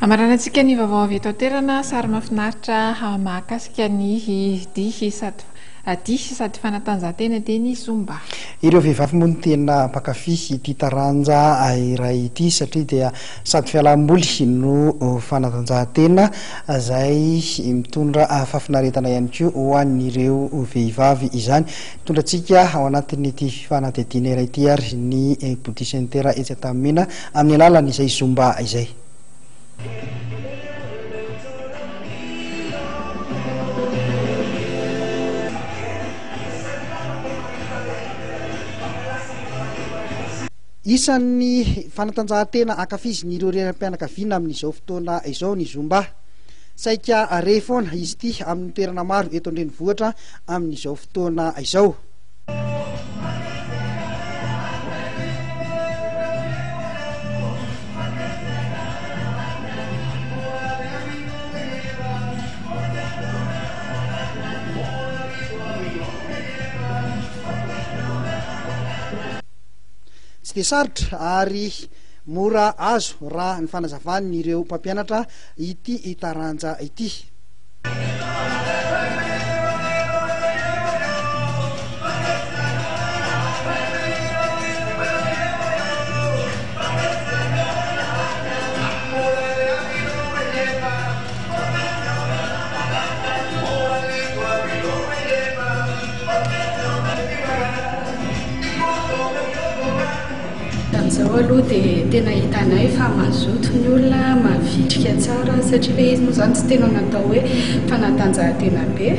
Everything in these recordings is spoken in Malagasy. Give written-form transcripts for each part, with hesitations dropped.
Amaranantsika ny vaovao avy eto an-toerana sary mahafinaritra mahakasika ny dihy sady fanatanjahantena dia ny zumba. Ireo vehivavy moa no tena mpankafy ity taranja iray ity satria dia sady fialamboly no fanatanjahantena izay mitondra fahafinaretana ihany koa ho an'ireo vehivavy izany. Mitondrantsika ao anatin'ity fanadihadiana iray ity ary ny boutique center Etsatamena amin'ny alalan'izay zumba izay. Isan'ny fanatanjahantena ankafizin'ireo reram-pianakaviana amin'izao fotoana izao ny zumba. Saika are foana izy ity amin'ny toerana maro eto an-drenivohitra amin'izao fotoana izao. Tsy dia sarotra ary mora azo raha ny fanazavan'ireo mpampianatra ity taranja ity. Zao aloha dia tena hitanay fa mazoto ny olona mavitrika tsara satria ilay izy moa zany tsy tena natao hoe fanatanjahantena be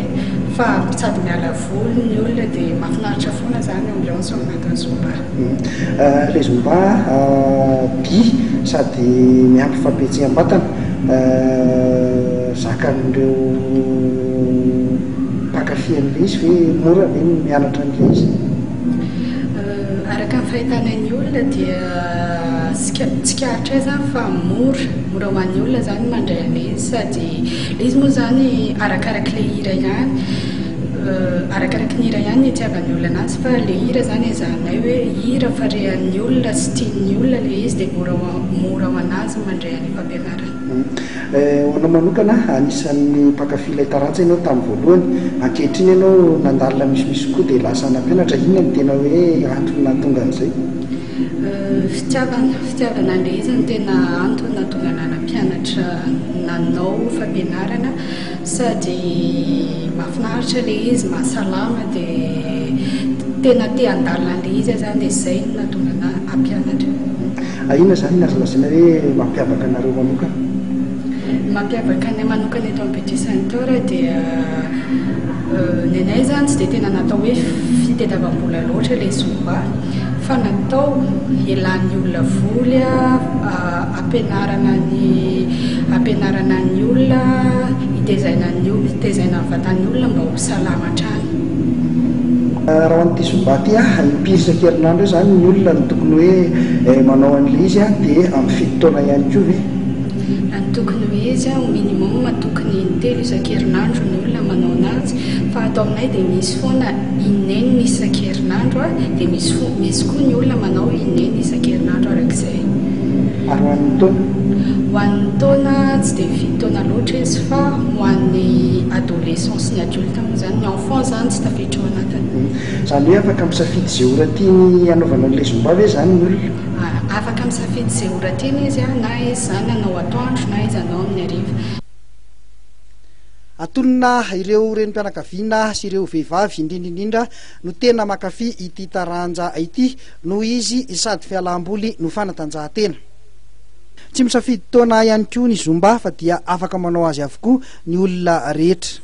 fa sady miala voly ny olona dia mahafinaritra foana zany ambiance ao anatin'ny zumba. Ilay zumba dia sady miampy fampihetseam-batana zakan'ireo mpankafy an'ilay izy hoe mora ve mianatra an'ilay izy. Araka ny fahitanay ny olona dia tsikaritra zany fa mora ho an'ny olona zany mandray an'ilay izy sady ilay izy moa zany arakarak'ilay hira ihany arakaraky ny hira ihany ny itiavan'ny olona anazy fa ilay hira zany ezahanay hoe hira farehan'ny olona sy tian'ny olona ilay izy dia mora ho anazy mandray an'ilay fampianarana. Hoanao manokana anisan'ny mpankafy ilay taranja ianao tamin'ny voalohany, ankehitriny ianao nandalina misimisy koa dia lasa nampianatra, inona ny tena hoe antony nahatonga an'izay? Fitiavana an'ilay izy no tena antony nahatonga nampianatra nanao fampianarana sady mahafinaritra ilay izy, mahasalama dia tena te handalina an'ilay izy zany dia izay no nahatonga nampianatra. Inona zany nazalazaina hoe mampiavaka anareo manokana? Mampiavaka anay manokana eto amin'ny boutique center dia ny anay zany tsy dia tena natao hoe fitadiavam-bola loatra ilay zumba fa natao ilan'ny olona voly ampianarana ny olona hitaizana ny vatan'ny olona mba ho salama hatrany. Raha an'ity zumba ity impiry isan-kerinandro zany ny olona no tokony hoe manao an'ilay izy dia amin'ny fito taona ihany koa ve? Ny tokony hoe izy ho minimum tokony intelo isan-kerinandro ny olona manao anazy fa atao aminay dia misy foana inenina isan-kerinandro dia misy koa ny olona manao inenina isan-kerinandro arak'izay. Ary ho an'ny taona? Ho an'ny taona tsy dia fito taona loatra izy fa ho an'ny adolescence ny adulte moa zany ny enfant zany tsy tafiditra ao anatiny. Zany hoe afaka misafidy izay ora tiany anaovana an'ilay zumba ve zany ny olona? Afaka misafidy izay ora tiany izy na izy zany anao atoandro na izy anao amin'ny hariva. Atonina ireo renim-pianakaviana sy ireo vehivavy indrindraindrindra no tena mankafy ity taranja ity noho izy sady fialam-boly no fanatanjahantena. Tsy misafidy taona ihany koa ny zumba fa dia afaka manao azy avokoa ny olona rehetra.